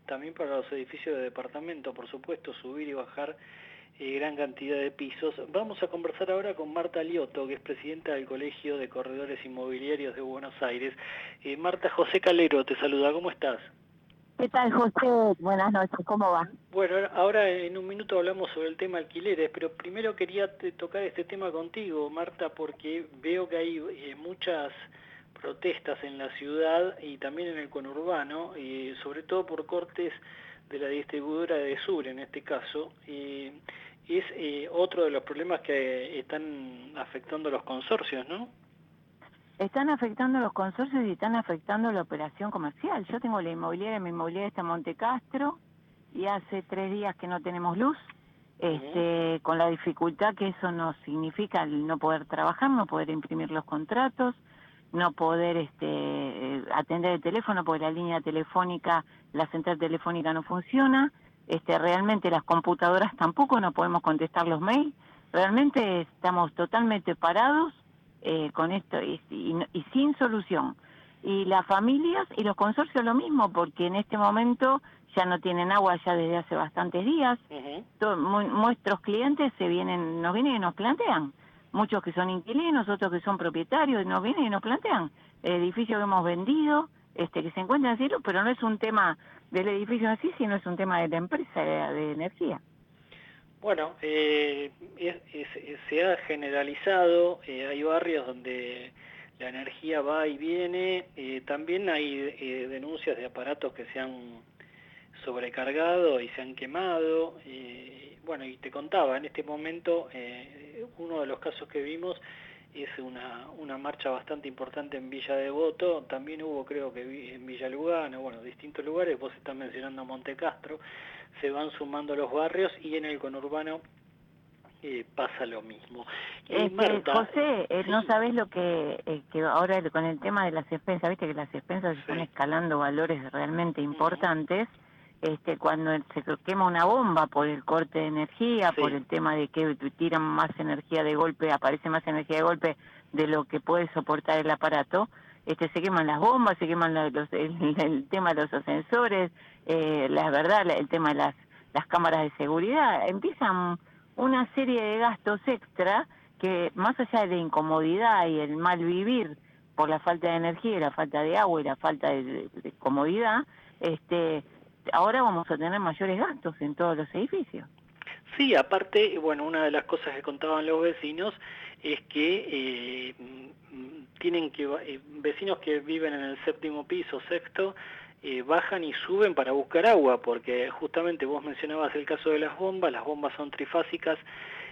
también para los edificios de departamento, por supuesto, subir y bajar gran cantidad de pisos. Vamos a conversar ahora con Marta Lioto, que es presidenta del Colegio de Corredores Inmobiliarios de Buenos Aires. Marta, José Calero te saluda, ¿cómo estás? ¿Qué tal, José? Buenas noches, ¿cómo va? Bueno, ahora en un minuto hablamos sobre el tema alquileres, pero primero quería tocar este tema contigo, Marta, porque veo que hay muchas protestas en la ciudad y también en el conurbano, y sobre todo por cortes de la distribuidora de Sur en este caso. Es otro de los problemas que están afectando a los consorcios, ¿no? Están afectando los consorcios y están afectando la operación comercial. Yo tengo la inmobiliaria, mi inmobiliaria está en Monte Castro y hace 3 días que no tenemos luz, con la dificultad que eso nos significa el no poder trabajar, no poder imprimir los contratos, no poder atender el teléfono porque la línea telefónica, la central telefónica no funciona, realmente las computadoras tampoco, no podemos contestar los mails, realmente estamos totalmente parados con esto y sin solución. Y las familias y los consorcios lo mismo, porque en este momento ya no tienen agua ya desde hace bastantes días. Nuestros clientes nos vienen y nos plantean, muchos que son inquilinos, otros que son propietarios, nos vienen y nos plantean el edificio que hemos vendido, que se encuentra en cielo, pero no es un tema del edificio en sí, sino es un tema de la empresa de energía. Bueno, se ha generalizado, hay barrios donde la energía va y viene, también hay denuncias de aparatos que se han sobrecargado y se han quemado, bueno, y te contaba, en este momento uno de los casos que vimos es una marcha bastante importante en Villa Devoto, también hubo creo que en Villa Lugano, bueno, distintos lugares, vos estás mencionando Monte Castro, se van sumando los barrios y en el conurbano pasa lo mismo. Marta, José, no sabés lo que ahora con el tema de las expensas, viste que las expensas están escalando valores realmente importantes, cuando se quema una bomba por el corte de energía, por el tema de que tiran más energía de golpe, aparece más energía de golpe de lo que puede soportar el aparato, se queman las bombas, se queman el tema de los ascensores, la verdad, el tema de las cámaras de seguridad, empiezan una serie de gastos extra que más allá de la incomodidad y el mal vivir por la falta de energía y la falta de agua y la falta de comodidad, ahora vamos a tener mayores gastos en todos los edificios. Sí, aparte, bueno, una de las cosas que contaban los vecinos es que vecinos que viven en el 7º piso, 6º, bajan y suben para buscar agua, porque justamente vos mencionabas el caso de las bombas son trifásicas,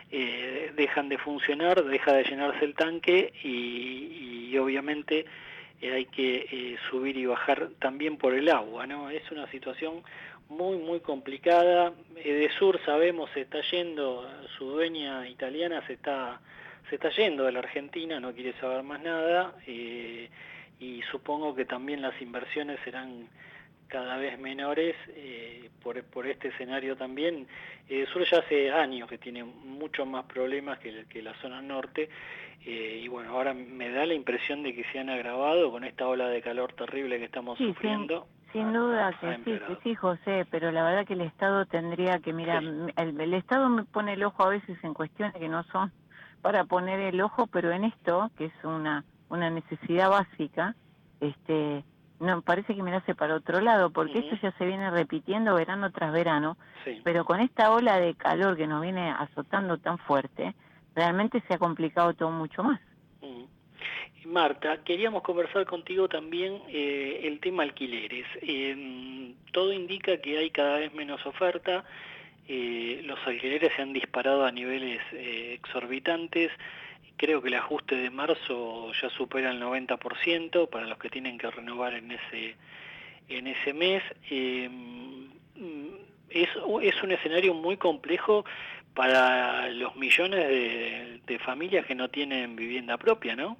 dejan de funcionar, deja de llenarse el tanque y obviamente hay que subir y bajar también por el agua, ¿no? Es una situación muy, muy complicada. Edesur, sabemos, se está yendo, su dueña italiana se está yendo de la Argentina, no quiere saber más nada, y supongo que también las inversiones serán cada vez menores por este escenario también. Edesur ya hace años que tiene muchos más problemas que la zona norte, y bueno, ahora me da la impresión de que se han agravado con esta ola de calor terrible que estamos sufriendo. Sin duda que sí, José, pero la verdad que el Estado tendría que mirar, el Estado me pone el ojo a veces en cuestiones que no son para poner el ojo, pero en esto, que es una necesidad básica, no parece que mirase para otro lado, porque esto ya se viene repitiendo verano tras verano, pero con esta ola de calor que nos viene azotando tan fuerte, realmente se ha complicado todo mucho más. Marta, queríamos conversar contigo también el tema alquileres. Todo indica que hay cada vez menos oferta, los alquileres se han disparado a niveles exorbitantes, creo que el ajuste de marzo ya supera el 90% para los que tienen que renovar en ese mes. Es un escenario muy complejo para los millones de familias que no tienen vivienda propia, ¿no?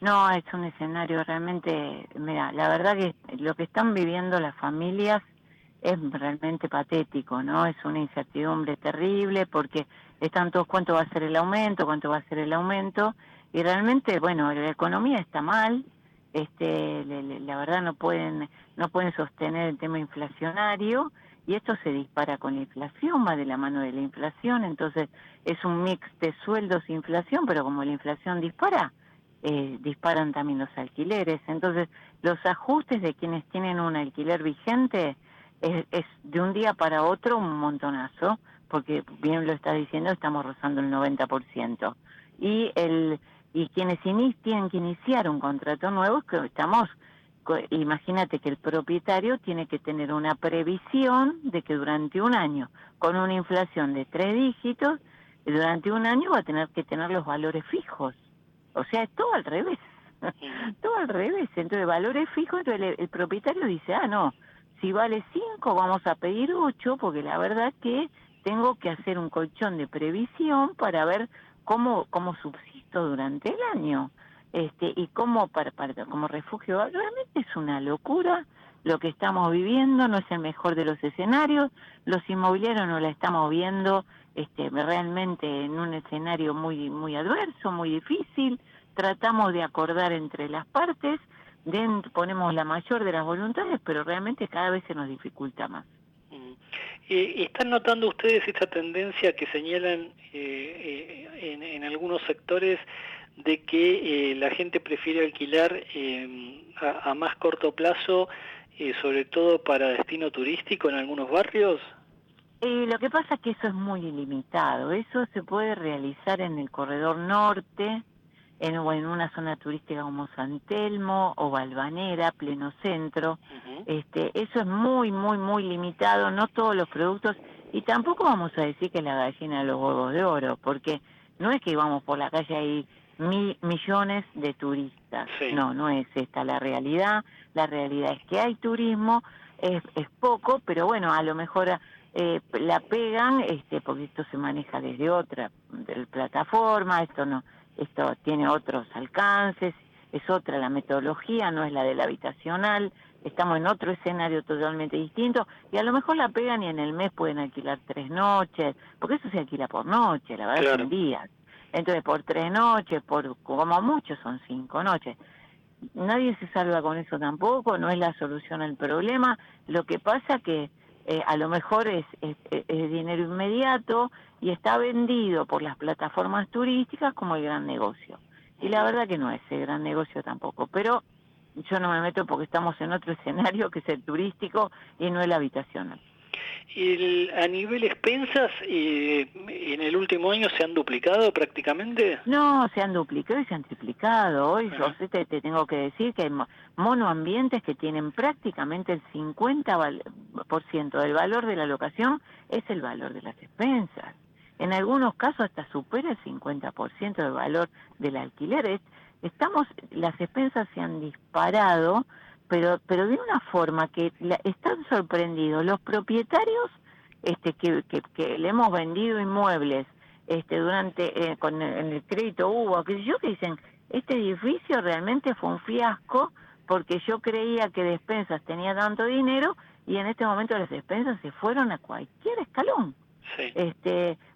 No, es un escenario realmente, mira, la verdad que lo que están viviendo las familias es realmente patético, ¿no? Es una incertidumbre terrible porque están todos cuánto va a ser el aumento, y realmente, bueno, la economía está mal, la verdad no pueden sostener el tema inflacionario, y esto se dispara con la inflación, va de la mano de la inflación, entonces es un mix de sueldos e inflación, pero como la inflación dispara, disparan también los alquileres. Entonces, los ajustes de quienes tienen un alquiler vigente es de un día para otro un montonazo, porque bien lo está diciendo, estamos rozando el 90%. Y y quienes tienen que iniciar un contrato nuevo, es que imagínate que el propietario tiene que tener una previsión de que durante un año, con una inflación de 3 dígitos, durante un año va a tener que tener los valores fijos. O sea, es todo al revés. Todo al revés. Entonces, valores fijos, entonces el propietario dice, no, si vale 5 vamos a pedir 8, porque la verdad es que tengo que hacer un colchón de previsión para ver cómo subsisto durante el año. Y como como refugio. Realmente es una locura lo que estamos viviendo, no es el mejor de los escenarios, los inmobiliarios no la estamos viendo realmente en un escenario muy muy adverso, muy difícil. Tratamos de acordar entre las partes, ponemos la mayor de las voluntades, pero realmente cada vez se nos dificulta más. ¿Están notando ustedes esta tendencia que señalan en algunos sectores de que la gente prefiere alquilar a más corto plazo, sobre todo para destino turístico en algunos barrios? Lo que pasa es que eso es muy ilimitado. Eso se puede realizar en el corredor norte, en una zona turística como San Telmo o Valvanera, pleno centro. Eso es muy, muy, muy limitado, no todos los productos, y tampoco vamos a decir que es la gallina de los huevos de oro, porque no es que vamos por la calle ahí millones de turistas. Sí. No es esta la realidad. La realidad es que hay turismo, es poco, pero bueno, a lo mejor la pegan, porque esto se maneja desde otra plataforma, esto tiene otros alcances, es otra la metodología, no es la del habitacional, estamos en otro escenario totalmente distinto, y a lo mejor la pegan y en el mes pueden alquilar 3 noches, porque eso se alquila por noche, la verdad, son días. Entonces, por 3 noches, como mucho son 5 noches. Nadie se salva con eso tampoco, no es la solución al problema. Lo que pasa que a lo mejor es dinero inmediato y está vendido por las plataformas turísticas como el gran negocio. Y la verdad que no es el gran negocio tampoco, pero yo no me meto porque estamos en otro escenario que es el turístico y no el habitacional. ¿A nivel expensas en el último año se han duplicado prácticamente? No, se han duplicado y se han triplicado. Hoy yo te tengo que decir que hay monoambientes que tienen prácticamente el 50% del valor de la locación es el valor de las expensas. En algunos casos hasta supera el 50% del valor del alquiler. Las expensas se han disparado, pero de una forma que están sorprendidos los propietarios que le hemos vendido inmuebles durante en el crédito que dicen, este edificio realmente fue un fiasco porque yo creía que despensas tenía tanto dinero y en este momento las despensas se fueron a cualquier escalón. Sí.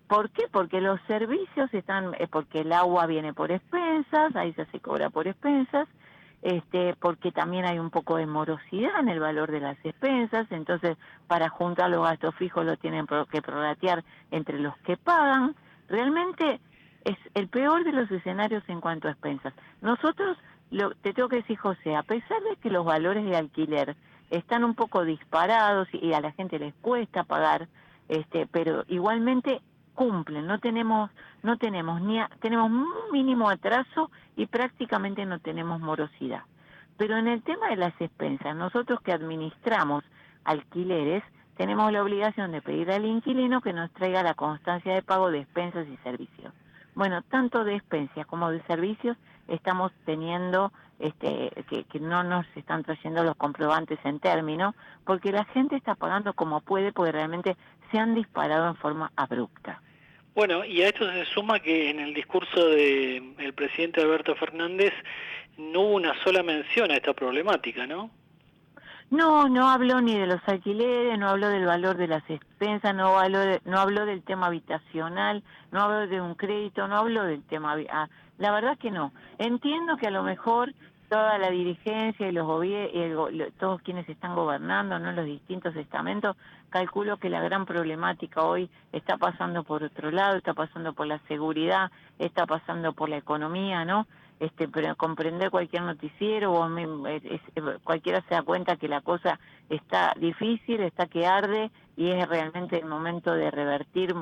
¿Por qué? Porque los servicios porque el agua viene por expensas, ahí se cobra por expensas, porque también hay un poco de morosidad en el valor de las expensas, entonces para juntar los gastos fijos lo tienen que prorratear entre los que pagan. Realmente es el peor de los escenarios en cuanto a expensas. Nosotros, te tengo que decir, José, a pesar de que los valores de alquiler están un poco disparados y a la gente les cuesta pagar, pero igualmente cumplen, tenemos un mínimo atraso y prácticamente no tenemos morosidad. Pero en el tema de las expensas, nosotros que administramos alquileres, tenemos la obligación de pedir al inquilino que nos traiga la constancia de pago de expensas y servicios. Bueno, tanto de expensas como de servicios estamos teniendo que no nos están trayendo los comprobantes en término, porque la gente está pagando como puede, porque realmente se han disparado en forma abrupta. Bueno, y a esto se suma que en el discurso del presidente Alberto Fernández no hubo una sola mención a esta problemática, ¿no? No habló ni de los alquileres, no habló del valor de las expensas, no habló del tema habitacional, no habló de un crédito, no habló del tema... La verdad que no. Entiendo que a lo mejor toda la dirigencia y todos quienes están gobernando, ¿no?, los distintos estamentos, calculo que la gran problemática hoy está pasando por otro lado, está pasando por la seguridad, está pasando por la economía, ¿no? Pero comprender cualquier noticiero, cualquiera se da cuenta que la cosa está difícil, está que arde, y es realmente el momento de revertir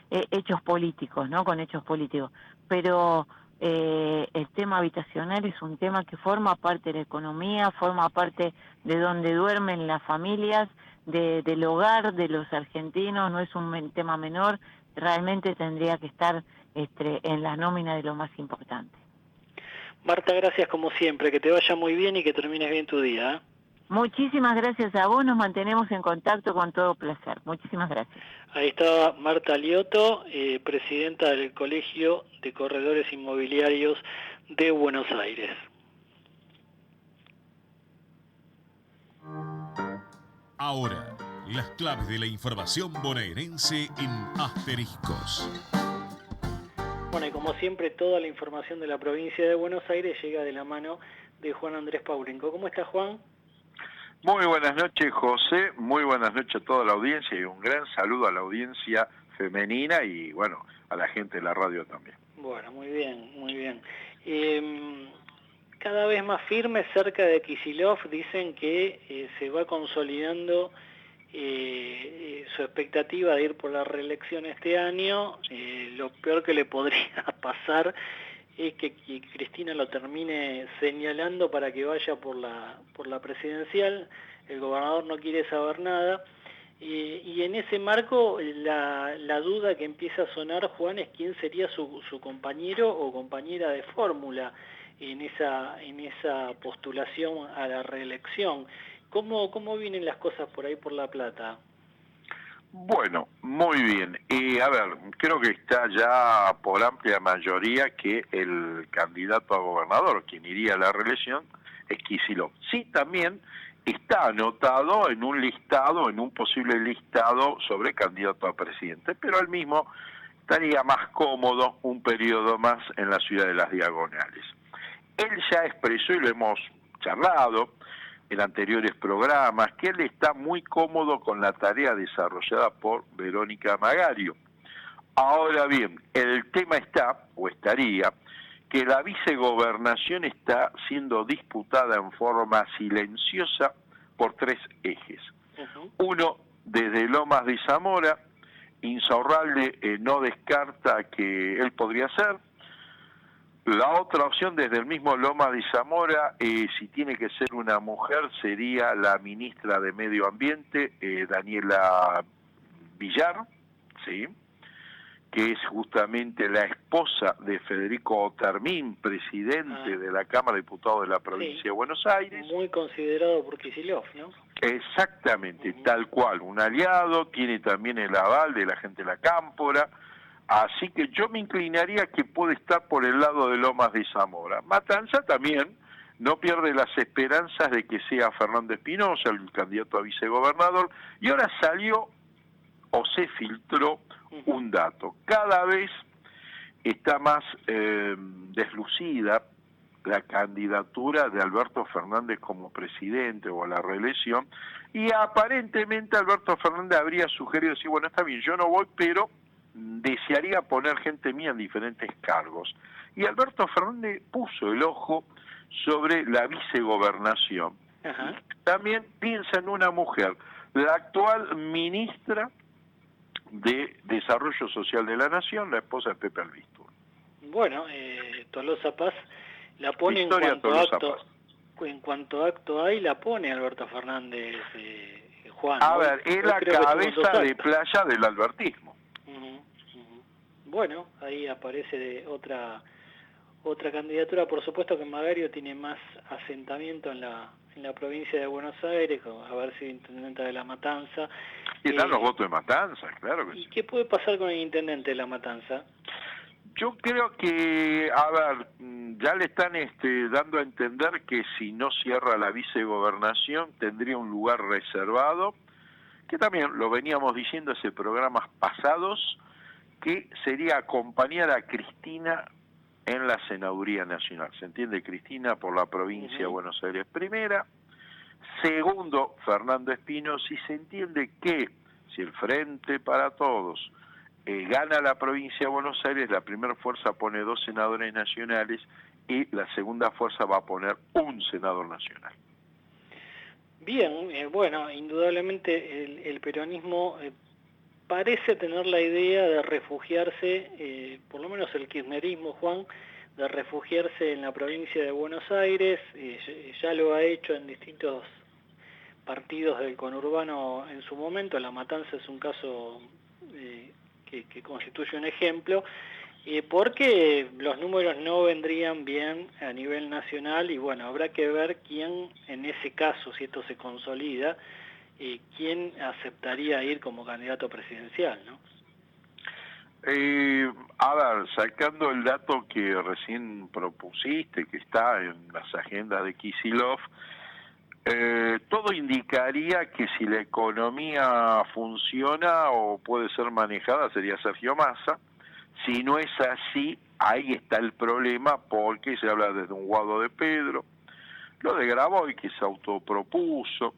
hechos políticos, ¿no?, con hechos políticos. Pero el tema habitacional es un tema que forma parte de la economía, forma parte de donde duermen las familias, del hogar de los argentinos, no es un tema menor, realmente tendría que estar en la nómina de lo más importante. Marta, gracias como siempre, que te vaya muy bien y que termines bien tu día, ¿eh? Muchísimas gracias a vos, nos mantenemos en contacto con todo placer. Muchísimas gracias. Ahí está Marta Lioto, presidenta del Colegio de Corredores Inmobiliarios de Buenos Aires. Ahora, las claves de la información bonaerense en Asteriscos. Bueno, y como siempre, toda la información de la provincia de Buenos Aires llega de la mano de Juan Andrés Paurenco. ¿Cómo está, Juan? Muy buenas noches, José. Muy buenas noches a toda la audiencia y un gran saludo a la audiencia femenina y, bueno, a la gente de la radio también. Bueno, muy bien, muy bien. Cada vez más firme cerca de Kicillof, dicen que se va consolidando su expectativa de ir por la reelección este año. Lo peor que le podría pasar es que Cristina lo termine señalando para que vaya por la presidencial. El gobernador no quiere saber nada. Y en ese marco, la duda que empieza a sonar, Juan, es quién sería su compañero o compañera de fórmula en esa postulación a la reelección. ¿Cómo vienen las cosas por ahí por La Plata? Bueno, muy bien. A ver, creo que está ya por amplia mayoría que el candidato a gobernador, quien iría a la reelección, es Kicillof. Sí, también está anotado en un listado, en un posible listado sobre candidato a presidente, pero él mismo estaría más cómodo un periodo más en la ciudad de Las Diagonales. Él ya expresó, y lo hemos charlado en anteriores programas, que él está muy cómodo con la tarea desarrollada por Verónica Magario. Ahora bien, el tema está, o estaría, que la vicegobernación está siendo disputada en forma silenciosa por tres ejes. Uno, desde Lomas de Zamora, Insaurralde no descarta que él podría ser. La otra opción, desde el mismo Lomas de Zamora, si tiene que ser una mujer, sería la ministra de Medio Ambiente, Daniela Villar, ¿sí?, que es justamente la esposa de Federico Otermín, presidente de la Cámara de Diputados de la provincia de Buenos Aires. Muy considerado por Kicillof, ¿no? Exactamente, tal cual, un aliado, tiene también el aval de la gente de la Cámpora. Así que yo me inclinaría que puede estar por el lado de Lomas de Zamora. Matanza también no pierde las esperanzas de que sea Fernando Espinosa, el candidato a vicegobernador, y ahora salió o se filtró un dato. Cada vez está más deslucida la candidatura de Alberto Fernández como presidente o a la reelección, y aparentemente Alberto Fernández habría sugerido decir, bueno, está bien, yo no voy, pero desearía poner gente mía en diferentes cargos. Y Alberto Fernández puso el ojo sobre la vicegobernación. También piensa en una mujer, la actual ministra de Desarrollo Social de la Nación, la esposa de Pepe Albistur. Bueno, Tolosa Paz la pone en cuanto acto hay, la pone Alberto Fernández, Juan. A ver, es la cabeza de playa del albertismo. Bueno, ahí aparece otra candidatura. Por supuesto que Magario tiene más asentamiento en la provincia de Buenos Aires, a ver si intendente de La Matanza. Y dan los votos de Matanza, claro que sí. ¿Y qué puede pasar con el intendente de La Matanza? Yo creo que, a ver, ya le están dando a entender que si no cierra la vicegobernación tendría un lugar reservado, que también lo veníamos diciendo en programas pasados, que sería acompañar a Cristina en la Senaduría Nacional. ¿Se entiende? Cristina por la provincia de Buenos Aires primera. Segundo, Fernando Espinosa. Y se entiende que si el Frente para Todos gana la provincia de Buenos Aires, la primera fuerza pone 2 senadores nacionales y la segunda fuerza va a poner un senador nacional. Bien, bueno, indudablemente el peronismo parece tener la idea de refugiarse, por lo menos el kirchnerismo, Juan, de refugiarse en la provincia de Buenos Aires, ya lo ha hecho en distintos partidos del conurbano en su momento. La Matanza es un caso que constituye un ejemplo, porque los números no vendrían bien a nivel nacional y bueno, habrá que ver quién en ese caso, si esto se consolida, quién aceptaría ir como candidato presidencial, ¿no? A ver, sacando el dato que recién propusiste, que está en las agendas de Kicillof, todo indicaría que si la economía funciona o puede ser manejada sería Sergio Massa. Si no es así, ahí está el problema, porque se habla desde un Guado de Pedro, lo de Graboy, que se autopropuso.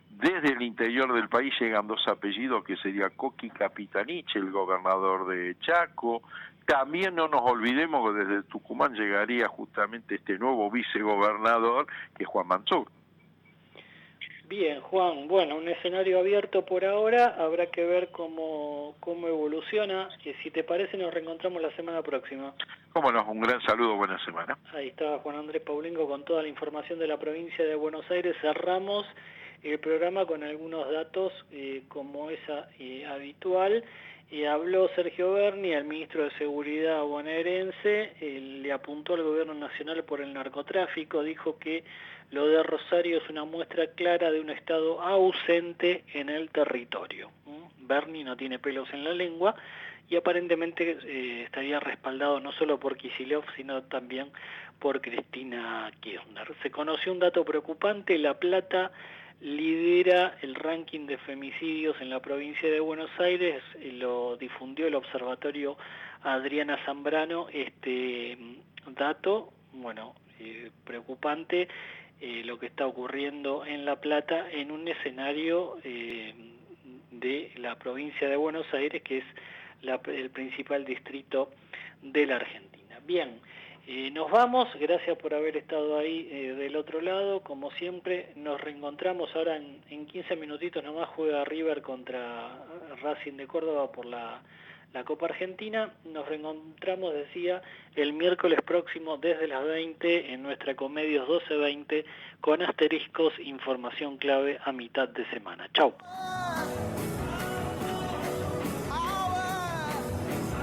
Desde el interior del país llegan dos apellidos, que sería Coqui Capitanich, el gobernador de Chaco. También no nos olvidemos que desde Tucumán llegaría justamente este nuevo vicegobernador, que es Juan Mansur. Bien, Juan, bueno, un escenario abierto por ahora, habrá que ver cómo evoluciona, y si te parece nos reencontramos la semana próxima. Cómo no, un gran saludo, buena semana. Ahí estaba Juan Andrés Paulingo con toda la información de la provincia de Buenos Aires. Cerramos el programa con algunos datos como es habitual. Habló Sergio Berni, el ministro de Seguridad bonaerense, le apuntó al gobierno nacional por el narcotráfico, dijo que lo de Rosario es una muestra clara de un Estado ausente en el territorio. Berni no tiene pelos en la lengua y aparentemente estaría respaldado no solo por Kicillof, sino también por Cristina Kirchner. Se conoció un dato preocupante: La Plata lidera el ranking de femicidios en la provincia de Buenos Aires, lo difundió el observatorio Adriana Zambrano, este dato, bueno, preocupante lo que está ocurriendo en La Plata en un escenario de la provincia de Buenos Aires, que es el principal distrito de la Argentina. Bien. Nos vamos, gracias por haber estado ahí del otro lado, como siempre. Nos reencontramos ahora en 15 minutitos nomás. Juega River contra Racing de Córdoba por la Copa Argentina. Nos reencontramos, decía, el miércoles próximo desde las 20 en nuestra Ecomedios 1220 con asteriscos, información clave a mitad de semana. Chau.